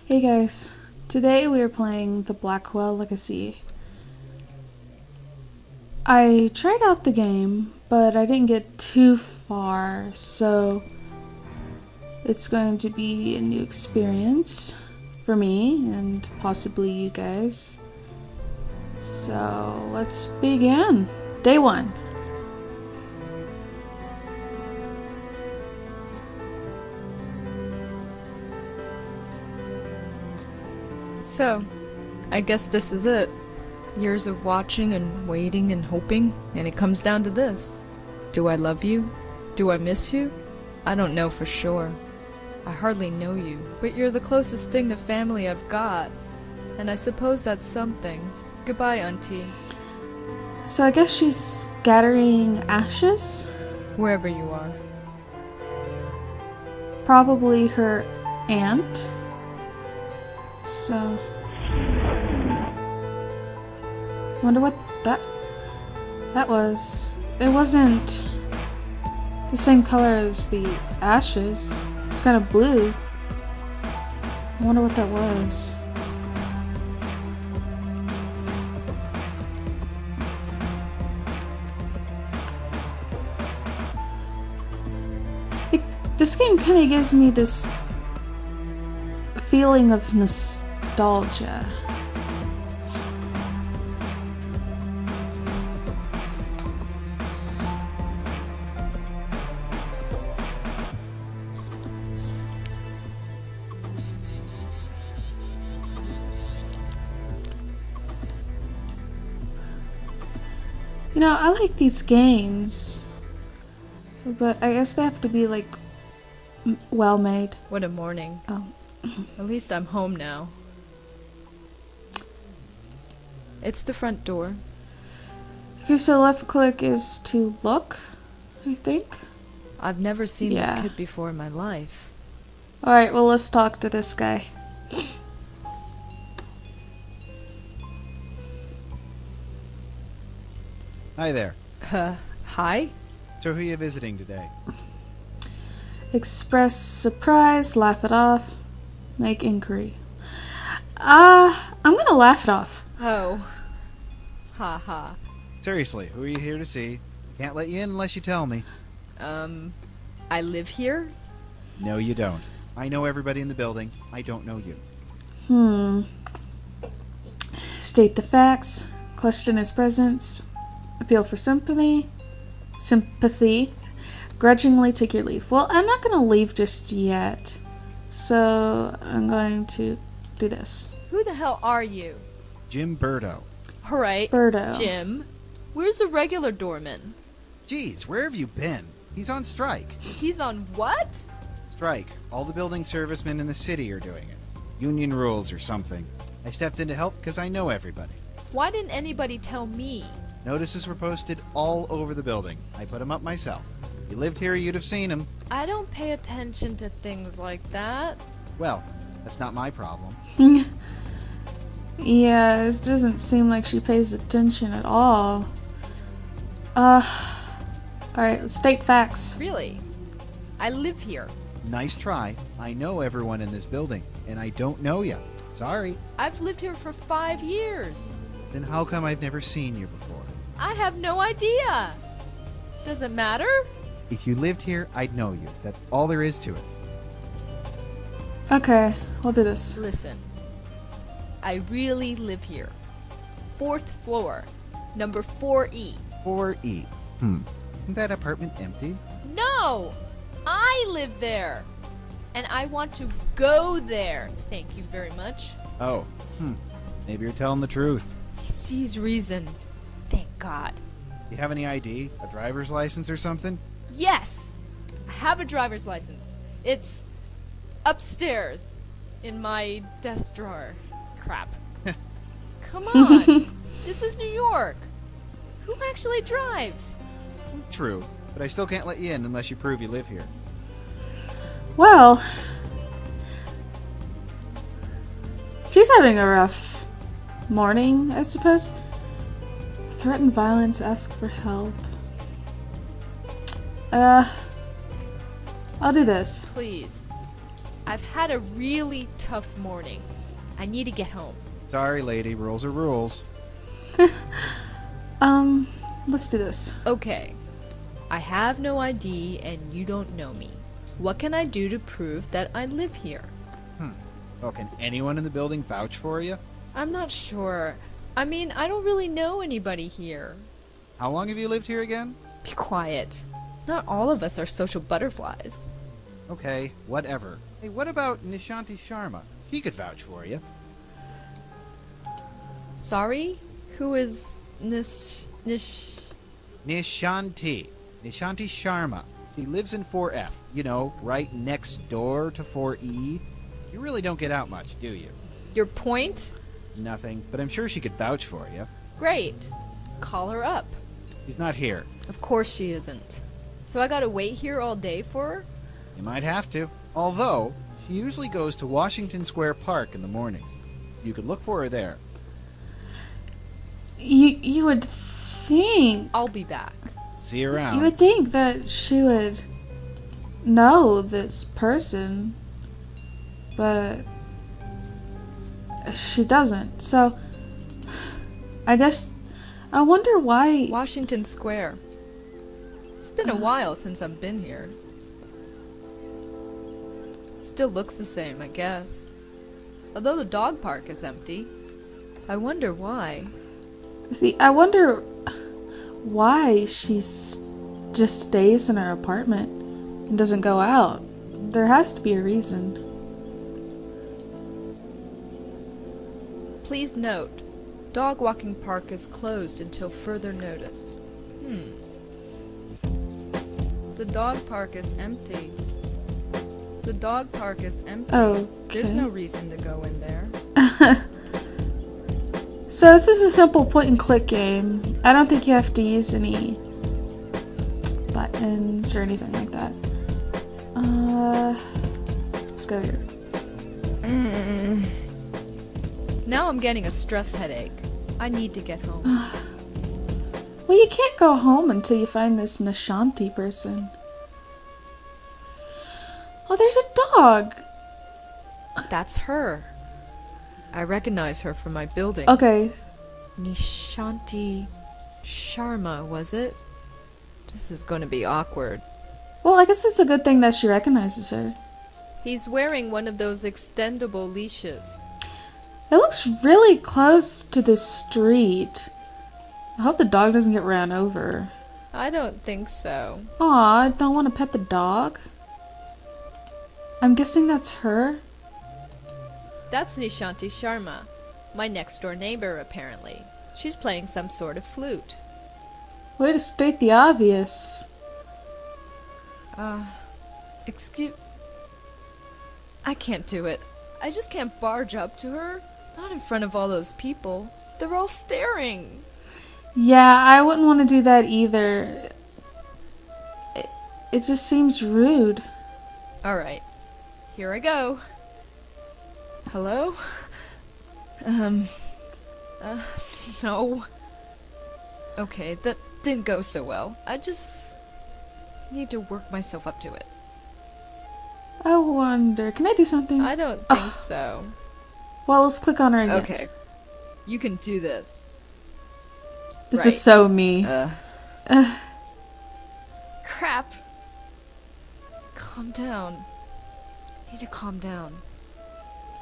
Hey guys, today we are playing the Blackwell Legacy. I tried out the game, but I didn't get too far, so it's going to be a new experience for me and possibly you guys. So let's begin. Day 1. So, I guess this is it. Years of watching and waiting and hoping, and it comes down to this. Do I love you? Do I miss you? I don't know for sure. I hardly know you, but you're the closest thing to family I've got. And I suppose that's something. Goodbye, Auntie. So I guess she's scattering ashes? Wherever you are. Probably her aunt. So, wonder what that was. It wasn't the same color as the ashes. It's kind of blue. I wonder what that was. This game kind of gives me this feeling of nostalgia. You know, I like these games, but I guess they have to be like well made. What a morning. Oh. At least I'm home now. It's the front door. Okay, so left click is to look, I think. I've never seen Yeah. this kid before in my life. Alright, well, let's talk to this guy. Hi there. Hi? So who are you visiting today? Express surprise, laugh it off, make inquiry. I'm gonna laugh it off. Oh. Ha ha. Seriously, who are you here to see? Can't let you in unless you tell me. I live here? No, you don't. I know everybody in the building. I don't know you. State the facts, question his presence, appeal for sympathy, grudgingly take your leave. Well, I'm not gonna leave just yet, so I'm going to do this. Who the hell are you? Jim Birdo. Alright, Birdo. Jim. Where's the regular doorman? Geez, where have you been? He's on strike. He's on what? Strike. All the building servicemen in the city are doing it. Union rules or something. I stepped in to help because I know everybody. Why didn't anybody tell me? Notices were posted all over the building. I put them up myself. If you lived here, you'd have seen them. I don't pay attention to things like that. Well, that's not my problem. Yeah, it doesn't seem like she pays attention at all. Alright, state facts. Really? I live here. Nice try. I know everyone in this building, and I don't know you. Sorry. I've lived here for 5 years. Then how come I've never seen you before? I have no idea. Does it matter? If you lived here, I'd know you. That's all there is to it. Okay, we'll do this. Listen. I really live here. 4th floor. Number 4E. 4E. Isn't that apartment empty? No! I live there! And I want to go there. Thank you very much. Oh. Maybe you're telling the truth. He sees reason. Thank God. You have any ID? A driver's license or something? Yes! I have a driver's license. It's upstairs in my desk drawer. Crap. Come on. This is New York. Who actually drives? True. But I still can't let you in unless you prove you live here. Well, she's having a rough morning, I suppose. Threaten violence, ask for help. I'll do this. Please. I've had a really tough morning. I need to get home. Sorry, lady. Rules are rules. Let's do this. Okay. I have no ID and you don't know me. What can I do to prove that I live here? Well, can anyone in the building vouch for you? I'm not sure. I mean, I don't really know anybody here. How long have you lived here again? Be quiet. Not all of us are social butterflies. Okay, whatever. Hey, what about Nishanti Sharma? She could vouch for you. Sorry? Who is Nishanti. Nishanti Sharma. She lives in 4F. You know, right next door to 4E. You really don't get out much, do you? Your point? Nothing, but I'm sure she could vouch for you. Great. Call her up. She's not here. Of course she isn't. So I gotta wait here all day for her? You might have to. Although, she usually goes to Washington Square Park in the morning. You could look for her there. You would think... I'll be back. See you around. You would think that she would know this person, but she doesn't. So, I guess, I wonder why... Washington Square. It's been a while since I've been here. Still looks the same, I guess. Although the dog park is empty. I wonder why. See, I wonder why she just stays in her apartment and doesn't go out. There has to be a reason. Please note, dog walking park is closed until further notice. The dog park is empty. The dog park is empty. Oh, There's no reason to go in there. So this is a simple point-and-click game. I don't think you have to use any buttons or anything like that. Let's go here. Now I'm getting a stress headache. I need to get home. Well, you can't go home until you find this Nishanti person. Oh, there's a dog! That's her. I recognize her from my building. Okay. Nishanti Sharma, was it? This is going to be awkward. Well, I guess it's a good thing that she recognizes her. He's wearing one of those extendable leashes. It looks really close to the street. I hope the dog doesn't get ran over. I don't think so. Aw, I don't want to pet the dog. I'm guessing that's her. That's Nishanti Sharma, my next door neighbor apparently. She's playing some sort of flute. Way to state the obvious. Excuse... I can't do it. I just can't barge up to her. Not in front of all those people. They're all staring. Yeah, I wouldn't want to do that either. It just seems rude. Alright, here I go. Hello? No. Okay, that didn't go so well. I just need to work myself up to it. I wonder, can I do something? I don't think so. Well, let's click on her again. Okay. You can do this. This Right. is so me. Crap. Calm down. Need to calm down.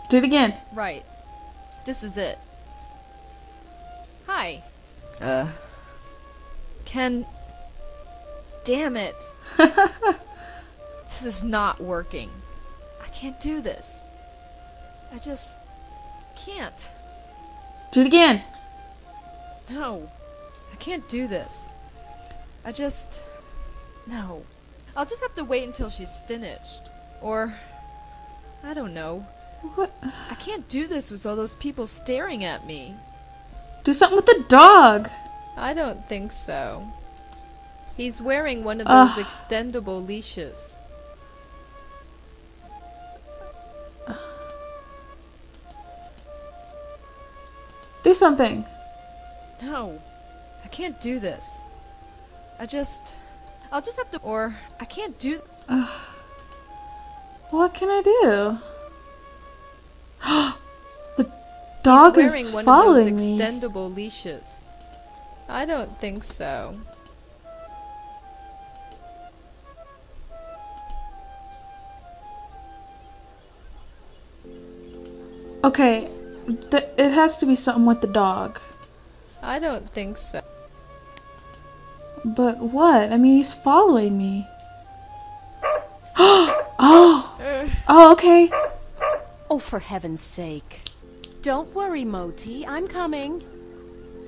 Do it again. Right. This is it. Hi. Ken. Damn it. This is not working. I can't do this. I just can't. Do it again. No. I can't do this. No. I'll just have to wait until she's finished. Or, I don't know. What? I can't do this with all those people staring at me. Do something with the dog. I don't think so. He's wearing one of those extendable leashes. Do something. No. I can't do this. I'll just have to, or I can't do... What can I do? dog He's is wearing one following of those me. extendable leashes. I don't think so. Okay, it has to be something with the dog. I don't think so. But what? I mean, he's following me. Oh, okay. Oh, for heaven's sake. Don't worry, Moti. I'm coming.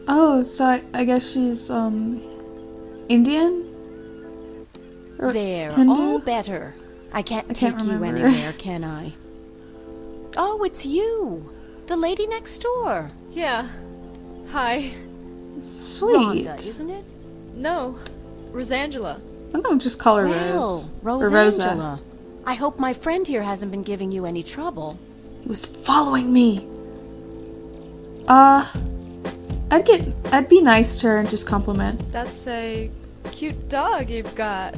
Oh, so I guess she's, Indian? Or There, Hindu? all better. I can't I take can't you remember. anywhere, can I? Oh, it's you. The lady next door. Yeah. Hi. Sweet. Rhonda, isn't it? No. Rosangela. I'm gonna just call her Well, Rose. Or Rosa. Rosangela. I hope my friend here hasn't been giving you any trouble. He was following me. I'd be nice to her and just compliment. That's a cute dog you've got.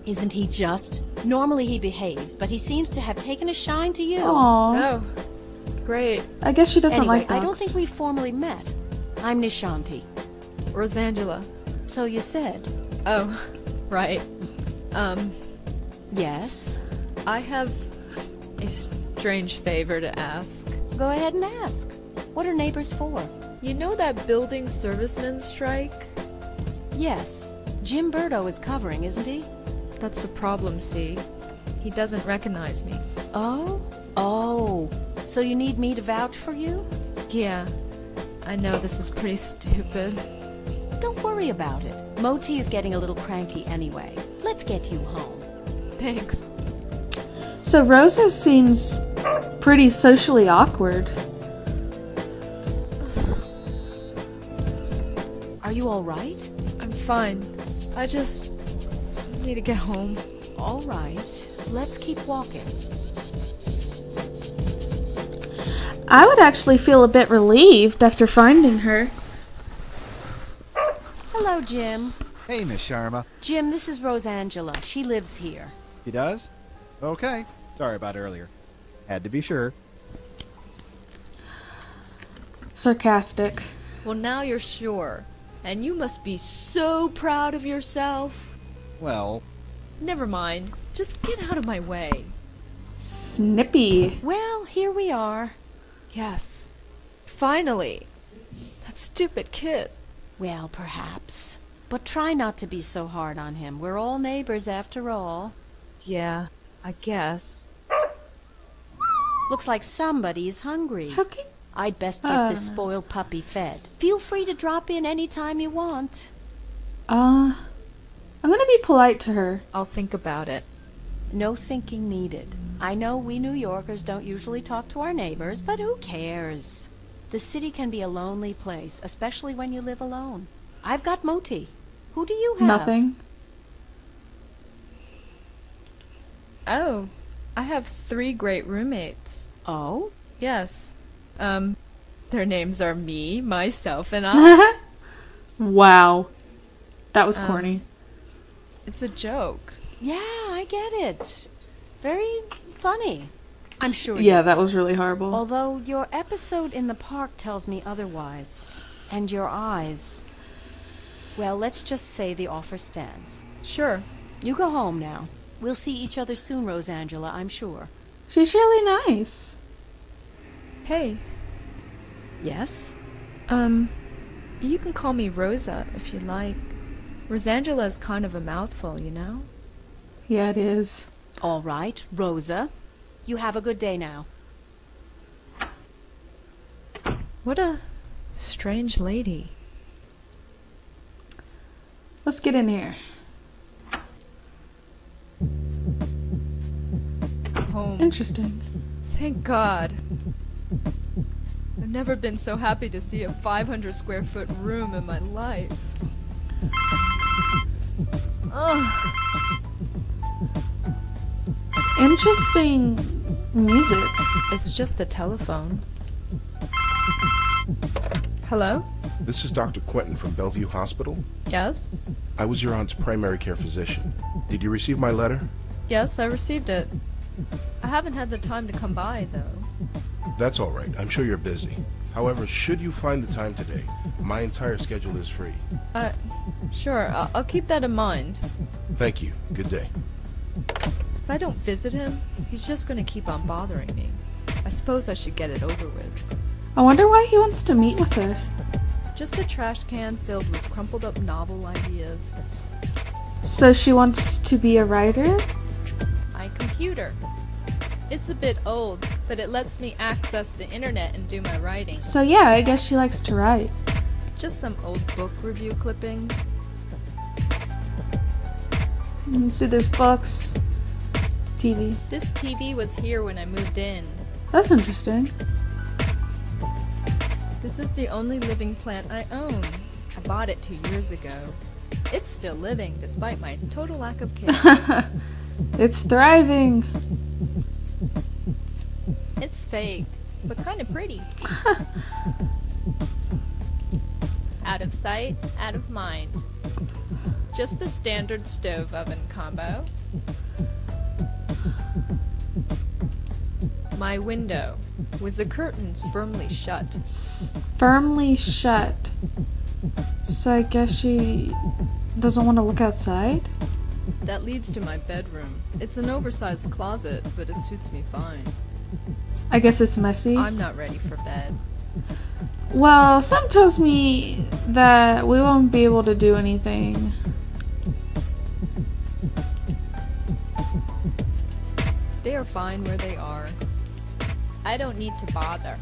Isn't he just? Normally he behaves, but he seems to have taken a shine to you. Aww. Oh. Great. I guess she doesn't Anyway, like dogs. I don't think we've formally met. I'm Nishanti. Rosangela. So you said. Oh. Right. Yes? I have a strange favor to ask. Go ahead and ask. What are neighbors for? You know that building servicemen strike? Yes. Jim Burdo is covering, isn't he? That's the problem, see? He doesn't recognize me. Oh? Oh. So you need me to vouch for you? Yeah. I know this is pretty stupid. Don't worry about it. Moti is getting a little cranky anyway. Let's get you home. Thanks. So Rosa seems pretty socially awkward. Are you all right? I'm fine. I just need to get home. All right. Let's keep walking. I would actually feel a bit relieved after finding her. Hello, Jim. Hey, Miss Sharma. Jim, this is Rosangela. She lives here. He does? Okay. Sorry about earlier. Had to be sure. Sarcastic. Well, now you're sure. And you must be so proud of yourself. Well, Never mind. Just get out of my way. Snippy. Well, here we are. Yes. Finally. That stupid kid. Well, perhaps. But try not to be so hard on him. We're all neighbors after all. Yeah, I guess. Looks like somebody's hungry. How can... I'd best get this spoiled puppy fed. Feel free to drop in any time you want. I'm gonna be polite to her. I'll think about it. No thinking needed. I know we New Yorkers don't usually talk to our neighbors, but who cares? The city can be a lonely place, especially when you live alone. I've got Moti. Who do you have? Nothing. Oh, I have 3 great roommates. Oh? Yes. Their names are me, myself, and I. Wow. That was corny. It's a joke. Yeah, I get it. Very funny. I'm sure Yeah, that was really horrible. Although your episode in the park tells me otherwise. And your eyes. Well, let's just say the offer stands. Sure. You go home now. We'll see each other soon, Rosangela, I'm sure. She's really nice. Hey, Yes? you can call me Rosa if you like. Rosangela is kind of a mouthful, you know? Yeah, it is. All right, Rosa. You have a good day now. What a strange lady. Let's get in here. Home. Interesting. Thank God. I've never been so happy to see a 500 square foot room in my life. Ugh. Interesting music. It's just a telephone. Hello? This is Dr. Quentin from Bellevue Hospital. Yes? I was your aunt's primary care physician. Did you receive my letter? Yes, I received it. I haven't had the time to come by, though. That's all right. I'm sure you're busy. However, should you find the time today, my entire schedule is free. Sure, I'll keep that in mind. Thank you. Good day. If I don't visit him, he's just gonna keep on bothering me. I suppose I should get it over with. I wonder why he wants to meet with her. Just a trash can filled with crumpled up novel ideas. So she wants to be a writer? My computer. It's a bit old, but it lets me access the internet and do my writing. So yeah, I guess she likes to write. Just some old book review clippings. See, there's books, TV. This TV was here when I moved in. That's interesting. This is the only living plant I own. I bought it 2 years ago. It's still living despite my total lack of care. It's thriving. It's fake, but kind of pretty. Out of sight, out of mind. Just a standard stove oven combo. My window, with the curtains firmly shut. Firmly shut. So I guess she doesn't want to look outside? That leads to my bedroom. It's an oversized closet, but it suits me fine. I guess it's messy. I'm not ready for bed. Well, some tells me that we won't be able to do anything. They are fine where they are. I don't need to bother.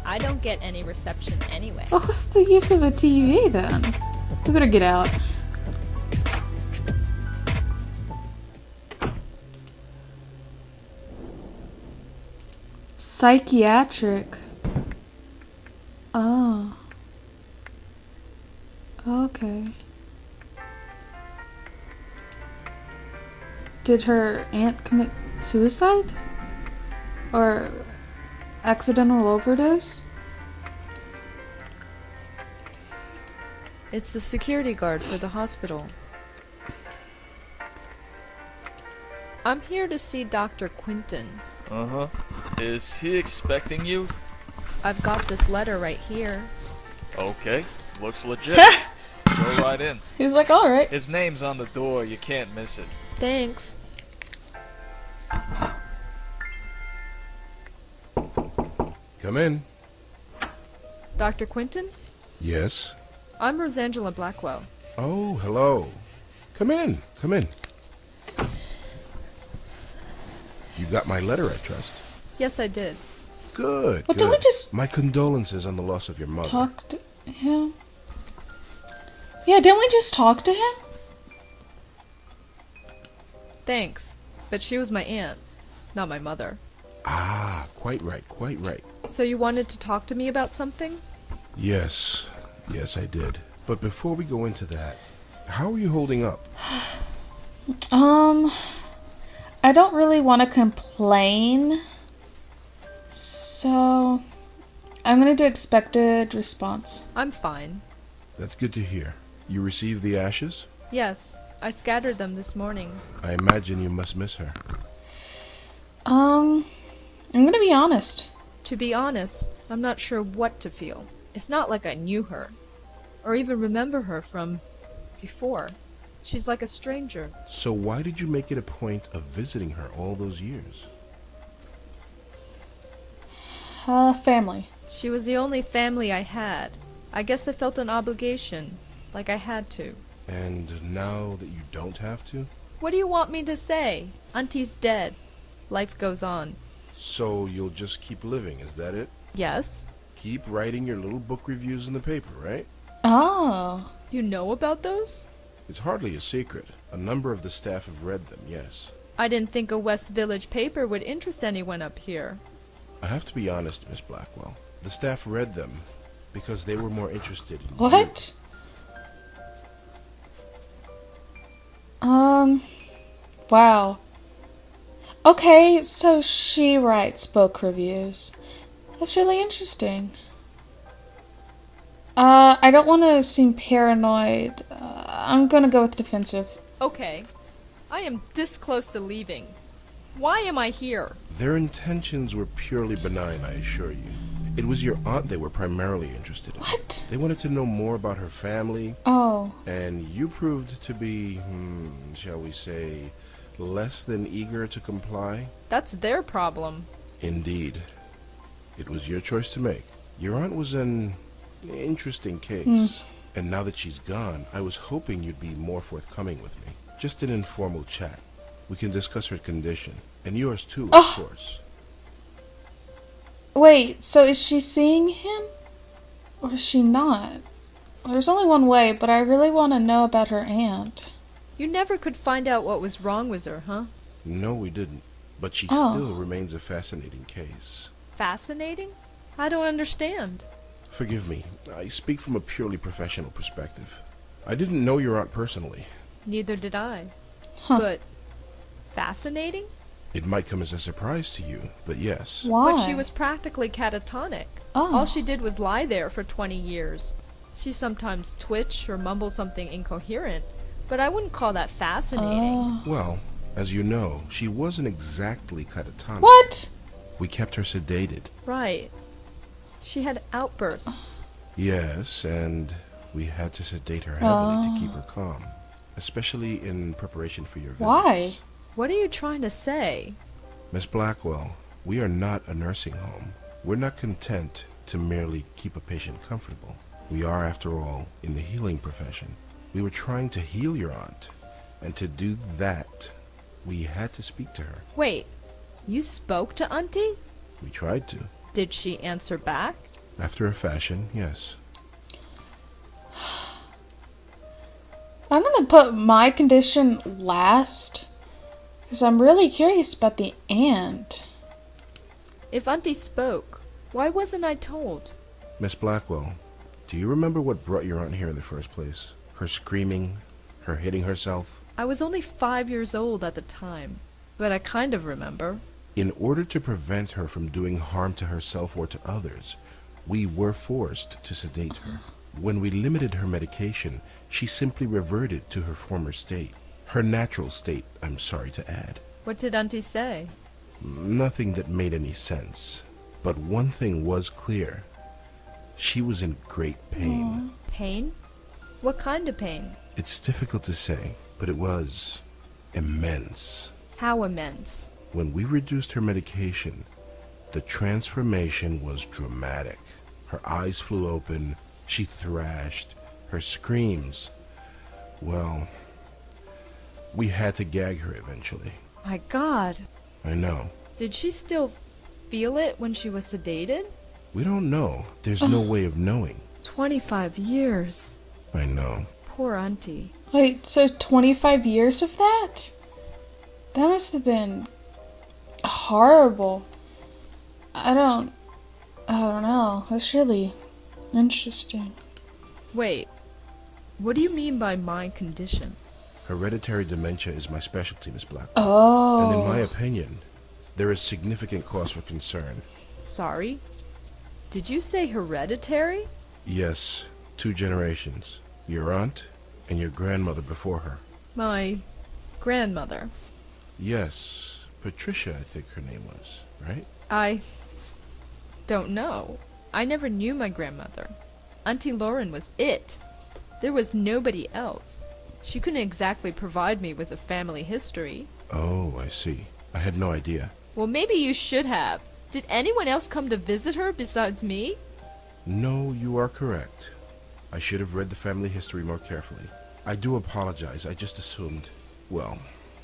I don't get any reception anyway. Well, what's the use of a TV then? We better get out. Psychiatric. Oh. Okay. Did her aunt commit suicide? Or accidental overdose? It's the security guard for the hospital. I'm here to see Dr. Quinton. Uh-huh. Is he expecting you? I've got this letter right here. Okay. Looks legit. Go right in. He was like, alright. His name's on the door. You can't miss it. Thanks. Come in. Dr. Quinton? Yes? I'm Rosangela Blackwell. Oh, hello. Come in. Come in. You got my letter, I trust. Yes, I did. Good, Well, good. don't we just My condolences on the loss of your mother. talk to him? Yeah, didn't we just talk to him? Thanks. But she was my aunt, not my mother. Ah, quite right, quite right. So you wanted to talk to me about something? Yes, yes, I did. But before we go into that, how are you holding up? I don't really want to complain. So, I'm gonna do expected response. I'm fine. That's good to hear. You received the ashes? Yes, I scattered them this morning. I imagine you must miss her. I'm gonna be honest. To be honest, I'm not sure what to feel. It's not like I knew her, or even remember her from before. She's like a stranger. So why did you make it a point of visiting her all those years? Family. She was the only family I had. I guess I felt an obligation, like I had to. And now that you don't have to? What do you want me to say? Auntie's dead. Life goes on. So you'll just keep living, is that it? Yes? Keep writing your little book reviews in the paper, right? Oh. You know about those? It's hardly a secret. A number of the staff have read them, yes. I didn't think a West Village paper would interest anyone up here. I have to be honest, Miss Blackwell. The staff read them because they were more interested in you. What? Wow. Okay, so she writes book reviews. That's really interesting. I don't want to seem paranoid. I'm gonna go with defensive. Okay. I am this close to leaving. Why am I here? Their intentions were purely benign, I assure you. It was your aunt they were primarily interested in. What? They wanted to know more about her family. Oh. And you proved to be, shall we say, less than eager to comply? That's their problem. Indeed. It was your choice to make. Your aunt was an interesting case. And now that she's gone, I was hoping you'd be more forthcoming with me. Just an informal chat. We can discuss her condition. And yours too, of course. Wait, so is she seeing him? Or is she not? There's only one way, but I really want to know about her aunt. You never could find out what was wrong with her, huh? No, we didn't. But she still remains a fascinating case. Fascinating? I don't understand. Forgive me. I speak from a purely professional perspective. I didn't know your aunt personally. Neither did I. Huh. But fascinating? It might come as a surprise to you, but yes. Why? But she was practically catatonic. Oh. All she did was lie there for 20 years. She sometimes twitch or mumble something incoherent, but I wouldn't call that fascinating. Well, as you know, she wasn't exactly catatonic. What? We kept her sedated. Right. She had outbursts. Yes, and we had to sedate her heavily to keep her calm, especially in preparation for your visits. Why? What are you trying to say? Miss Blackwell, we are not a nursing home. We're not content to merely keep a patient comfortable. We are, after all, in the healing profession. We were trying to heal your aunt, and to do that, we had to speak to her. Wait, you spoke to Auntie? We tried to. Did she answer back? After a fashion, yes. I'm gonna put my condition last, because I'm really curious about the aunt. If Auntie spoke, why wasn't I told? Miss Blackwell, do you remember what brought your aunt here in the first place? Her screaming, her hitting herself? I was only 5 years old at the time, but I kind of remember. In order to prevent her from doing harm to herself or to others, we were forced to sedate her. When we limited her medication, she simply reverted to her former state. Her natural state, I'm sorry to add. What did Auntie say? Nothing that made any sense. But one thing was clear. She was in great pain. Pain? What kind of pain? It's difficult to say, but it was immense. How immense? When we reduced her medication, the transformation was dramatic. Her eyes flew open, she thrashed, her screams. Well, we had to gag her eventually. My God. I know. Did she still feel it when she was sedated? We don't know. There's no way of knowing. 25 years. I know. Poor Auntie. Wait, so 25 years of that? That must have been horrible. I don't know. That's really interesting. Wait, what do you mean by my condition? Hereditary dementia is my specialty, Miss Blackwell. Oh. And in my opinion, there is significant cause for concern. Sorry? Did you say hereditary? Yes, 2 generations. Your aunt and your grandmother before her. My grandmother. Yes, Patricia, I think her name was, right? I don't know. I never knew my grandmother. Auntie Lauren was it. There was nobody else. She couldn't exactly provide me with a family history. Oh, I see. I had no idea. Well, maybe you should have. Did anyone else come to visit her besides me? No, you are correct. I should have read the family history more carefully. I do apologize. I just assumed. Well,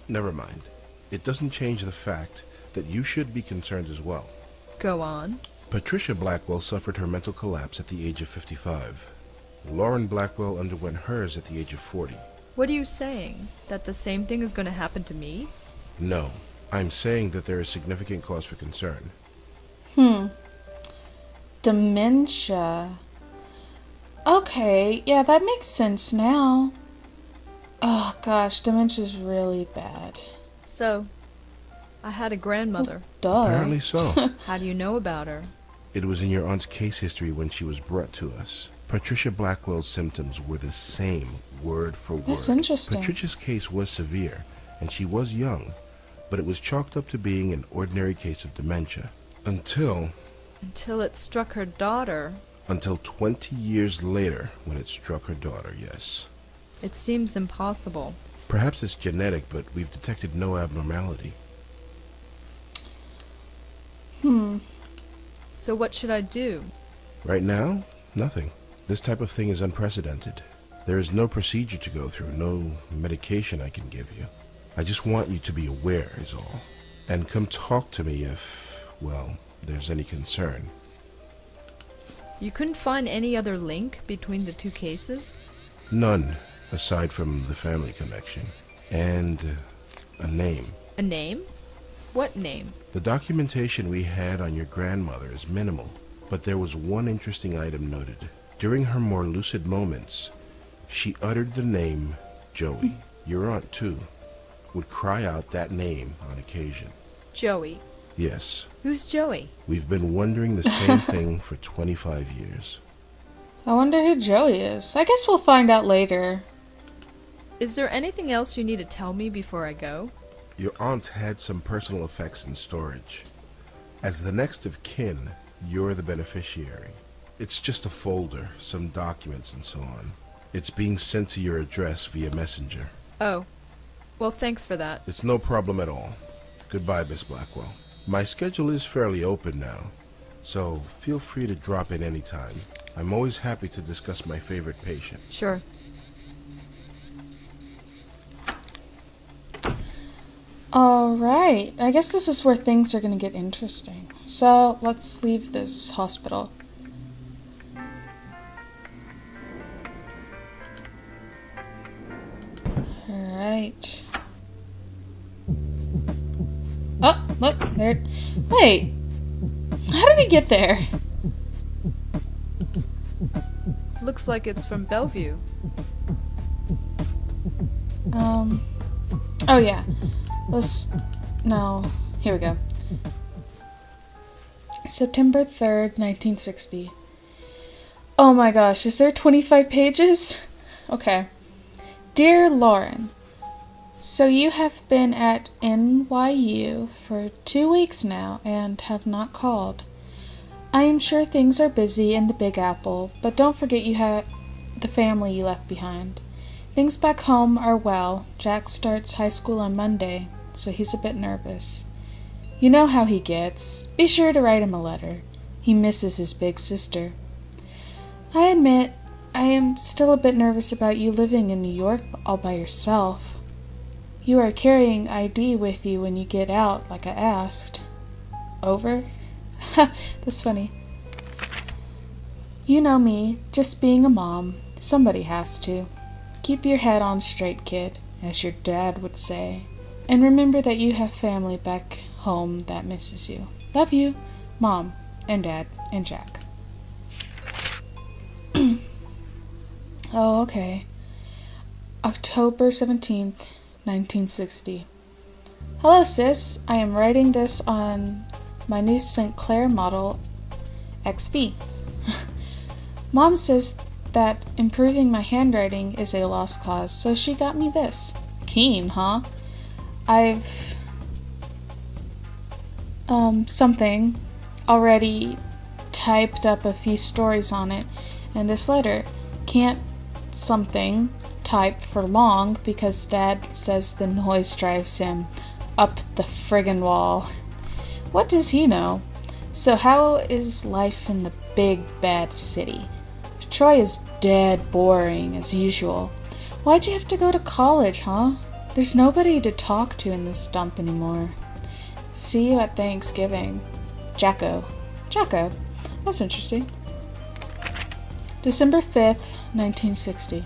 never mind. It doesn't change the fact that you should be concerned as well. Go on. Patricia Blackwell suffered her mental collapse at the age of 55. Lauren Blackwell underwent hers at the age of 40. What are you saying? That the same thing is going to happen to me? No, I'm saying that there is significant cause for concern. Dementia. Okay, yeah, that makes sense now. Oh gosh, dementia's really bad. So, I had a grandmother. Duh. Apparently so. How do you know about her? It was in your aunt's case history when she was brought to us. Patricia Blackwell's symptoms were the same, word for word. That's interesting. Patricia's case was severe, and she was young, but it was chalked up to being an ordinary case of dementia. Until it struck her daughter. Until 20 years later, when it struck her daughter, yes. It seems impossible. Perhaps it's genetic, but we've detected no abnormality. So what should I do? Right now, nothing. This type of thing is unprecedented. There is no procedure to go through, no medication I can give you. I just want you to be aware, is all. And come talk to me if, well, there's any concern. You couldn't find any other link between the two cases? None, aside from the family connection. And a name. A name? What name? The documentation we had on your grandmother is minimal, but there was one interesting item noted. During her more lucid moments, she uttered the name Joey. Your aunt, too, would cry out that name on occasion. Joey? Yes. Who's Joey? We've been wondering the same thing for 25 years. I wonder who Joey is. I guess we'll find out later. Is there anything else you need to tell me before I go? Your aunt had some personal effects in storage. As the next of kin, you're the beneficiary. It's just a folder, some documents and so on. It's being sent to your address via messenger. Oh. Well, thanks for that. It's no problem at all. Goodbye, Miss Blackwell. My schedule is fairly open now, so feel free to drop in anytime. I'm always happy to discuss my favorite patient. Sure. Alright, I guess this is where things are gonna get interesting. So, let's leave this hospital. Alright. Oh, look, there. Wait! How did he get there? Looks like it's from Bellevue. Oh yeah. No, here we go. September 3rd, 1960. Oh my gosh, is there 25 pages? Okay. Dear Lauren, so you have been at NYU for 2 weeks now and have not called. I am sure things are busy in the Big Apple, but don't forget you have the family you left behind. Things back home are well. Jack starts high school on Monday, so he's a bit nervous. You know how he gets. Be sure to write him a letter. He misses his big sister. I admit, I am still a bit nervous about you living in New York all by yourself. You are carrying ID with you when you get out, like I asked. Over? That's funny. You know me, just being a mom. Somebody has to. Keep your head on straight, kid, as your dad would say. And remember that you have family back home that misses you. Love you, Mom, and Dad, and Jack. Oh, okay. October 17th, 1960. Hello, sis. I am writing this on my new St. Clair Model XV. Mom says that improving my handwriting is a lost cause, so she got me this. Keen, huh? I've something already typed up a few stories on it, and this letter can't something type for long because Dad says the noise drives him up the friggin' wall. What does he know? So how is life in the big bad city? Troy is dead boring as usual. Why'd you have to go to college, huh? There's nobody to talk to in this dump anymore. See you at Thanksgiving. Jacko. Jacko? That's interesting. December 5th, 1960.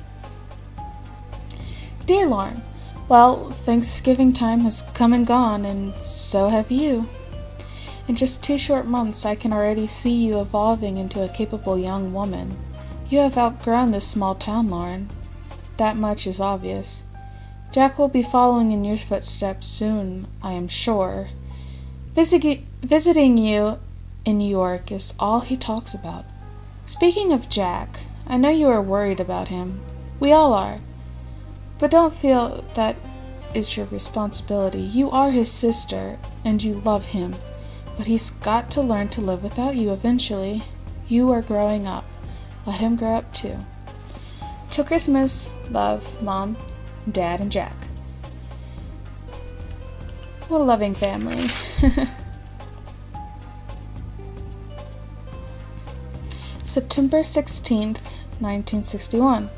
Dear Lauren, well, Thanksgiving time has come and gone, and so have you. In just 2 short months, I can already see you evolving into a capable young woman. You have outgrown this small town, Lauren. That much is obvious. Jack will be following in your footsteps soon, I am sure. Visiting you in New York is all he talks about. Speaking of Jack, I know you are worried about him. We all are. But don't feel that is your responsibility. You are his sister, and you love him. But he's got to learn to live without you eventually. You are growing up. Let him grow up too. Till Christmas, love, Mom, Dad, and Jack. What a loving family. September 16th, 1961.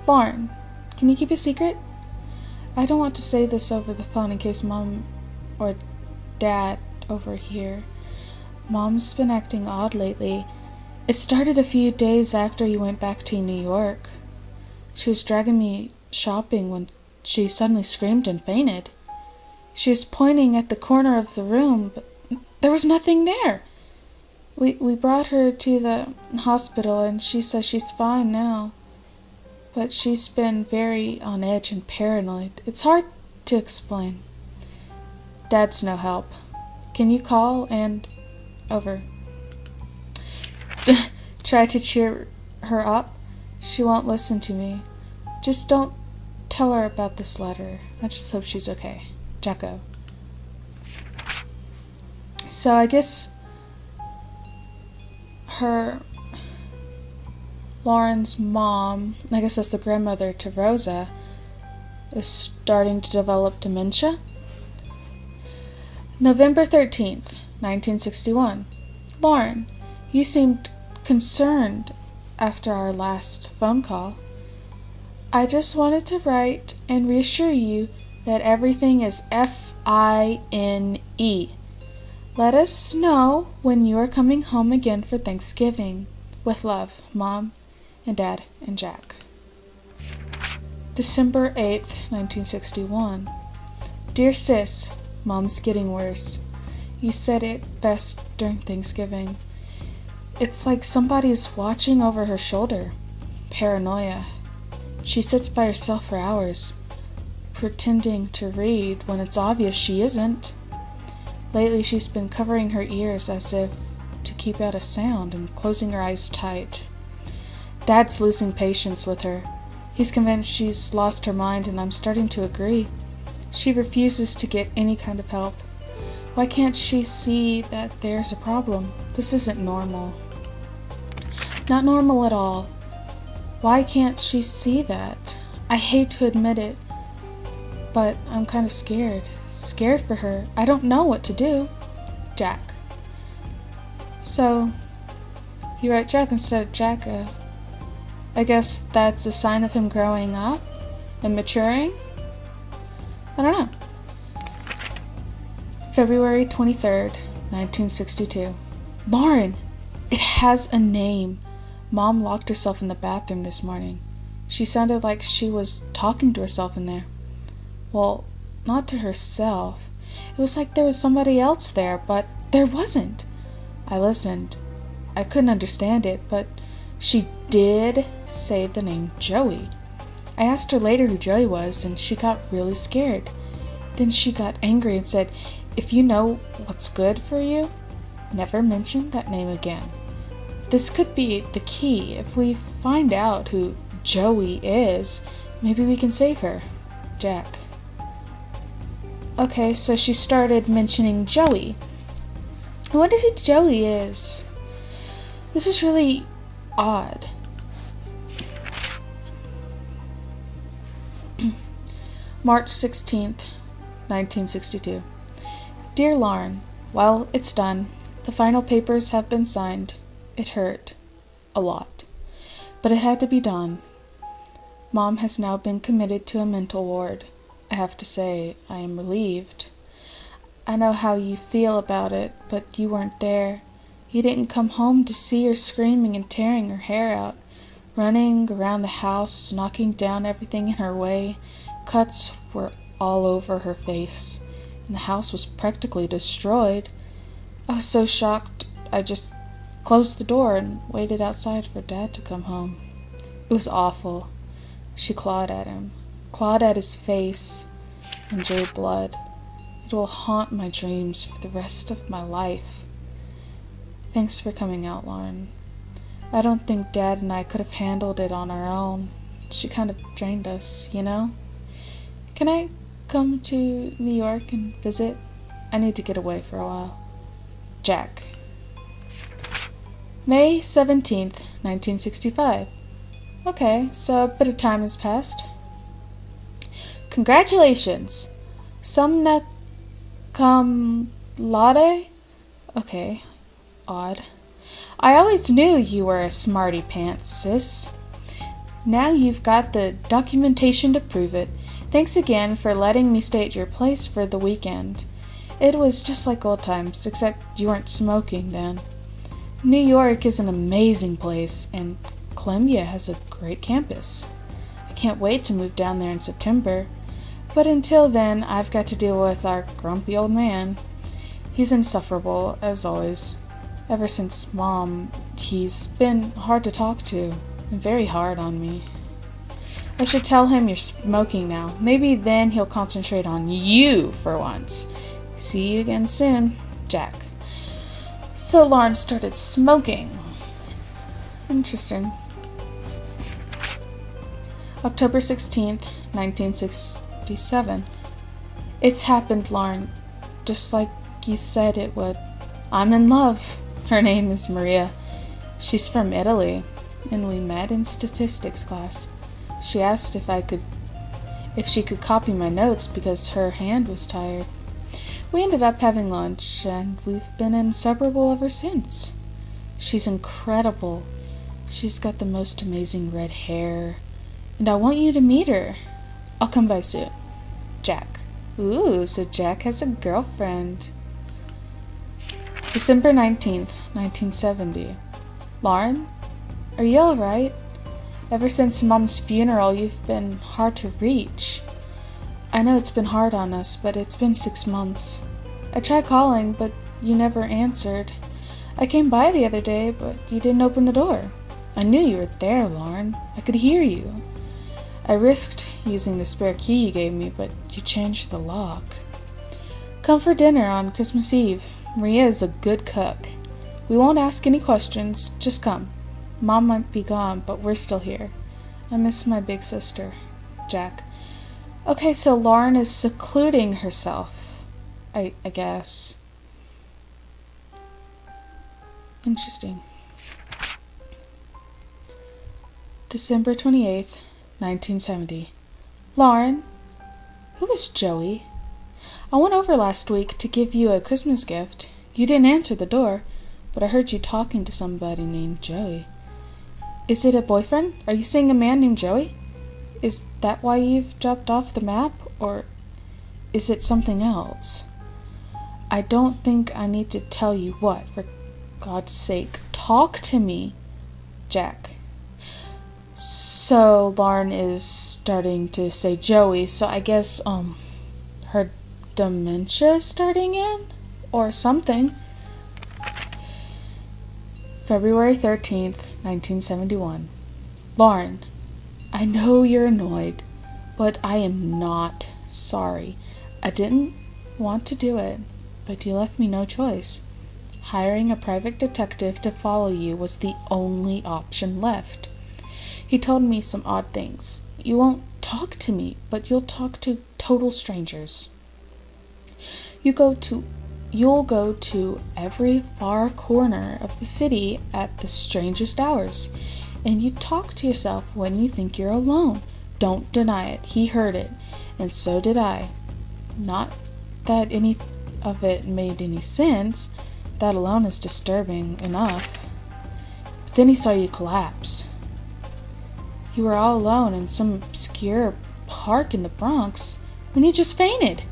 Lauren, can you keep a secret? I don't want to say this over the phone in case Mom or Dad overhear. Mom's been acting odd lately. It started a few days after you went back to New York. She was dragging me shopping when she suddenly screamed and fainted. She was pointing at the corner of the room, but there was nothing there. We brought her to the hospital, and she says she's fine now. But she's been very on edge and paranoid. It's hard to explain. Dad's no help. Can you call and... Over. Try to cheer her up? She won't listen to me. Just don't tell her about this letter. I just hope she's okay. Jacko. So I guess Lauren's mom, I guess that's the grandmother to Rosa, is starting to develop dementia. November 13th, 1961. Lauren, you seemed concerned after our last phone call. I just wanted to write and reassure you that everything is fine. Let us know when you are coming home again for Thanksgiving. With love, Mom and Dad and Jack. December 8th, 1961. Dear Sis, Mom's getting worse. You said it best during Thanksgiving. It's like somebody's watching over her shoulder. Paranoia. She sits by herself for hours, pretending to read when it's obvious she isn't. Lately she's been covering her ears as if to keep out a sound and closing her eyes tight. Dad's losing patience with her. He's convinced she's lost her mind, and I'm starting to agree. She refuses to get any kind of help. Why can't she see that there's a problem? This isn't normal. Not normal at all. Why can't she see that? I hate to admit it, but I'm kind of scared. Scared for her. I don't know what to do. Jack. So, you write Jack instead of Jacko. I guess that's a sign of him growing up and maturing? I don't know. February 23rd, 1962. Lauren! It has a name. Mom locked herself in the bathroom this morning. She sounded like she was talking to herself in there. Well, not to herself. It was like there was somebody else there, but there wasn't. I listened. I couldn't understand it, but she did say the name Joey. I asked her later who Joey was, and she got really scared. Then she got angry and said, "If you know what's good for you, never mention that name again." This could be the key. If we find out who Joey is, maybe we can save her. Jack. Okay, so she started mentioning Joey. I wonder who Joey is. This is really odd. March 16th, 1962. Dear Lauren, well, it's done. The final papers have been signed. It hurt. A lot. But it had to be done. Mom has now been committed to a mental ward. I have to say, I am relieved. I know how you feel about it, but you weren't there. You didn't come home to see her screaming and tearing her hair out, running around the house, knocking down everything in her way. Cuts were all over her face, and the house was practically destroyed. I was so shocked, I just closed the door and waited outside for Dad to come home. It was awful. She clawed at him, clawed at his face, and drew blood. It will haunt my dreams for the rest of my life. Thanks for coming out, Lauren. I don't think Dad and I could have handled it on our own. She kind of drained us, you know? Can I come to New York and visit? I need to get away for a while. Jack. May 17th, 1965. Okay, so a bit of time has passed. Congratulations! Summa cum laude? Okay, odd. I always knew you were a smarty pants, sis. Now you've got the documentation to prove it. Thanks again for letting me stay at your place for the weekend. It was just like old times, except you weren't smoking then. New York is an amazing place, and Columbia has a great campus. I can't wait to move down there in September, but until then, I've got to deal with our grumpy old man. He's insufferable, as always. Ever since Mom, he's been hard to talk to, and very hard on me. I should tell him you're smoking now. Maybe then he'll concentrate on you for once. See you again soon, Jack. So Lauren started smoking. Interesting. October 16th, 1967. It's happened, Lauren. Just like you said it would. I'm in love. Her name is Maria. She's from Italy, and we met in statistics class. She asked if she could copy my notes because her hand was tired. We ended up having lunch, and we've been inseparable ever since. She's incredible. She's got the most amazing red hair, and I want you to meet her. I'll come by soon. Jack. Ooh, so Jack has a girlfriend. December 19th, 1970. Lauren, are you alright? Ever since Mom's funeral, you've been hard to reach. I know it's been hard on us, but it's been 6 months. I tried calling, but you never answered. I came by the other day, but you didn't open the door. I knew you were there, Lauren. I could hear you. I risked using the spare key you gave me, but you changed the lock. Come for dinner on Christmas Eve. Maria is a good cook. We won't ask any questions, just come. Mom might be gone, but we're still here. I miss my big sister, Jack. Okay, so Lauren is secluding herself, I guess. Interesting. December 28th, 1970. Lauren, who is Joey? I went over last week to give you a Christmas gift. You didn't answer the door, but I heard you talking to somebody named Joey. Is it a boyfriend? Are you seeing a man named Joey? Is that why you've dropped off the map, or is it something else? I don't think I need to tell you what, for God's sake. Talk to me, Jack. So Lauren is starting to say Joey, so I guess, her dementia is starting in? Or something. February 13th, 1971. Lauren, I know you're annoyed, but I am not sorry. I didn't want to do it, but you left me no choice. Hiring a private detective to follow you was the only option left. He told me some odd things. You won't talk to me, but you'll talk to total strangers. You'll go to every far corner of the city at the strangest hours, and you talk to yourself when you think you're alone. Don't deny it. He heard it, and so did I. Not that any of it made any sense. That alone is disturbing enough. But then he saw you collapse. You were all alone in some obscure park in the Bronx when you just fainted.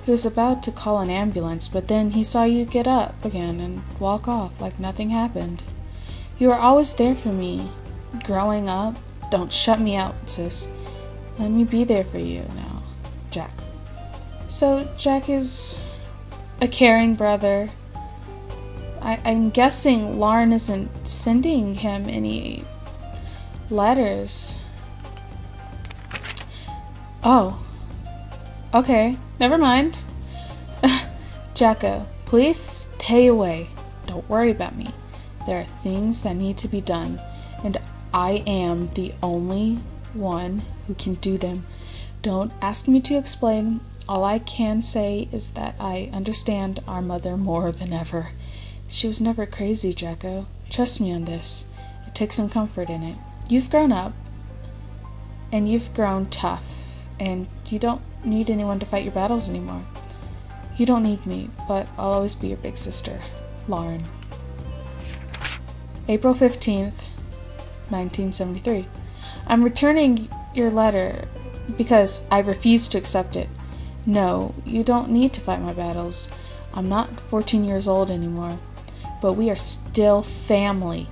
He was about to call an ambulance, but then he saw you get up again and walk off like nothing happened. You were always there for me. Growing up, don't shut me out, sis. Let me be there for you now, Jack. So Jack is a caring brother. I'm guessing Lauren isn't sending him any letters. Oh. Okay, never mind. Jacko, please stay away. Don't worry about me. There are things that need to be done, and I am the only one who can do them. Don't ask me to explain. All I can say is that I understand our mother more than ever. She was never crazy, Jacko. Trust me on this. It takes some comfort in it. You've grown up, and you've grown tough, and you don't need anyone to fight your battles anymore. You don't need me, but I'll always be your big sister, Lauren. April 15th, 1973. I'm returning your letter because I refuse to accept it. No, you don't need to fight my battles. I'm not 14 years old anymore, but we are still family.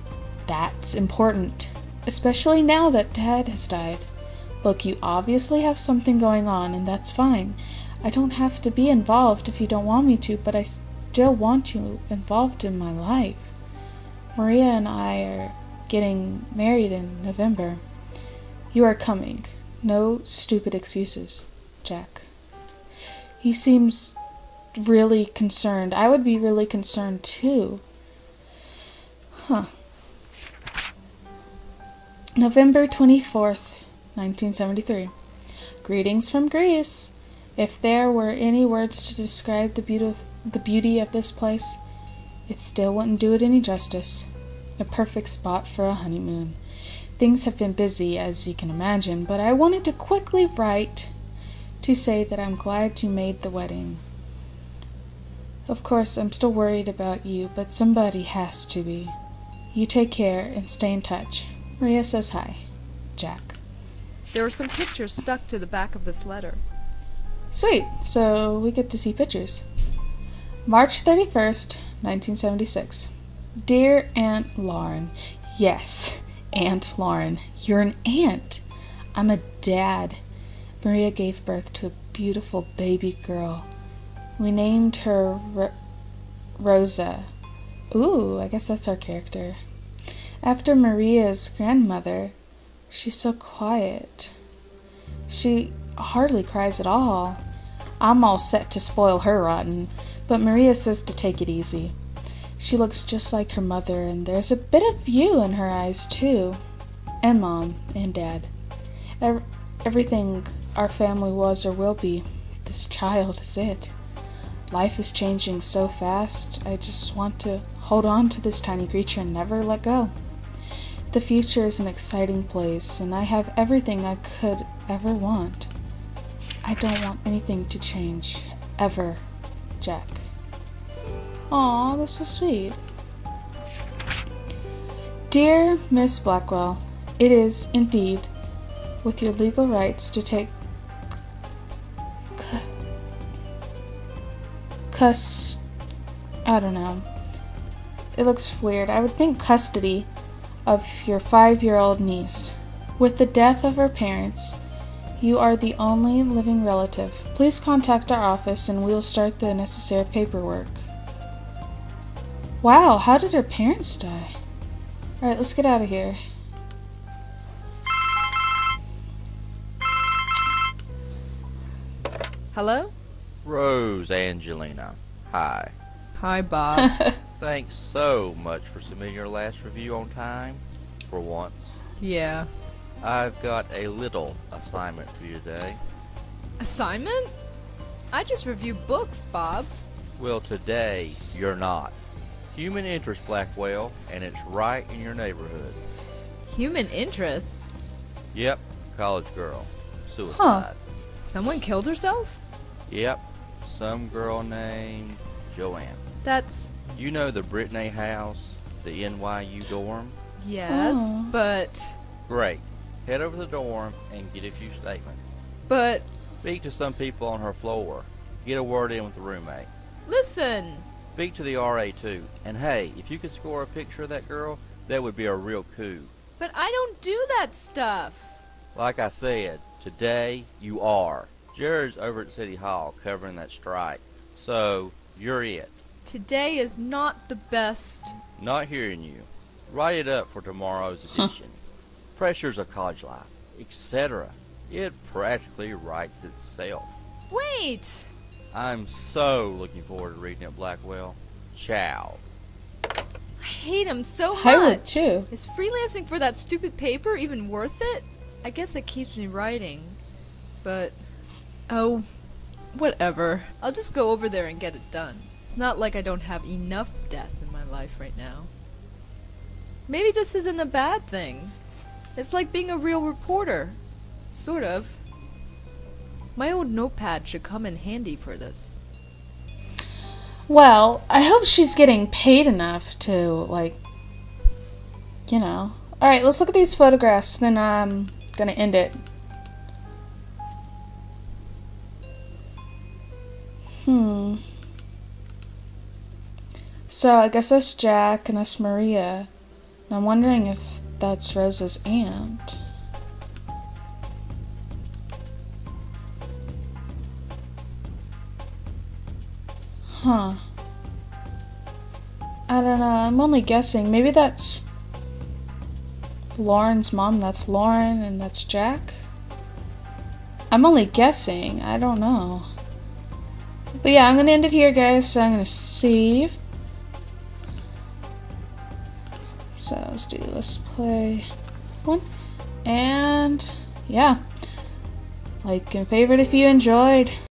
That's important, especially now that Dad has died. Look, you obviously have something going on, and that's fine. I don't have to be involved if you don't want me to, but I still want you involved in my life. Maria and I are getting married in November. You are coming. No stupid excuses, Jack. He seems really concerned. I would be really concerned too. November 24th, 1973. Greetings from Greece. If there were any words to describe the beauty of this place, it still wouldn't do it any justice. A perfect spot for a honeymoon. Things have been busy, as you can imagine, but I wanted to quickly write to say that I'm glad you made the wedding. Of course, I'm still worried about you, but somebody has to be. You take care and stay in touch. Maria says hi. Jack. There are some pictures stuck to the back of this letter. Sweet, so we get to see pictures. March 31st, 1976. Dear Aunt Lauren. Yes, Aunt Lauren. You're an aunt. I'm a dad. Maria gave birth to a beautiful baby girl. We named her Rosa. Ooh, I guess that's our character. After Maria's grandmother, she's so quiet. She hardly cries at all. I'm all set to spoil her rotten, but Maria says to take it easy. She looks just like her mother, and there's a bit of you in her eyes, too. And Mom, and Dad. Everything our family was or will be. This child is it. Life is changing so fast, I just want to hold on to this tiny creature and never let go. The future is an exciting place, and I have everything I could ever want. I don't want anything to change. Ever. Jack. Aw, that's so sweet. Dear Miss Blackwell, it is, indeed, with your legal rights to take I don't know. It looks weird. I would think custody of your 5-year-old niece. With the death of her parents, you are the only living relative. Please contact our office and we'll start the necessary paperwork. Wow, how did her parents die? Alright, let's get out of here. Hello? Rosangelina. Hi. Hi, Bob. Thanks so much for submitting your last review on time, for once. Yeah. I've got a little assignment for you today. Assignment? I just review books, Bob. Well, today, you're not. Human interest, Blackwell, and it's right in your neighborhood. Human interest? Yep, college girl. Suicide. Someone killed herself? Yep, some girl named Joanne. That's... You know the Brittany house, the NYU dorm? Yes, Oh. but... Great. Head over to the dorm and get a few statements. But... Speak to some people on her floor. Get a word in with the roommate. Listen! Speak to the RA too. And hey, if you could score a picture of that girl, that would be a real coup. But I don't do that stuff! Like I said, today you are. Jared's over at City Hall covering that strike. So, you're it. Today is not the best... Not hearing you. Write it up for tomorrow's edition. Pressures of college life, etc. It practically writes itself. Wait! I'm so looking forward to reading it, Blackwell. Ciao. I hate him so much! I would too. Is freelancing for that stupid paper even worth it? I guess it keeps me writing. but... oh, whatever. I'll just go over there and get it done. It's not like I don't have enough death in my life right now. Maybe this isn't a bad thing. It's like being a real reporter. Sort of. My old notepad should come in handy for this. Well, I hope she's getting paid enough to, like, you know. Alright, let's look at these photographs, then I'm gonna end it. So, I guess that's Jack and that's Maria. And I'm wondering if that's Rosa's aunt. Huh. I don't know, I'm only guessing. Maybe that's Lauren's mom, that's Lauren, and that's Jack? I'm only guessing, I don't know. But yeah, I'm gonna end it here, guys, so I'm gonna save. So let's play one. And yeah, like and favorite if you enjoyed.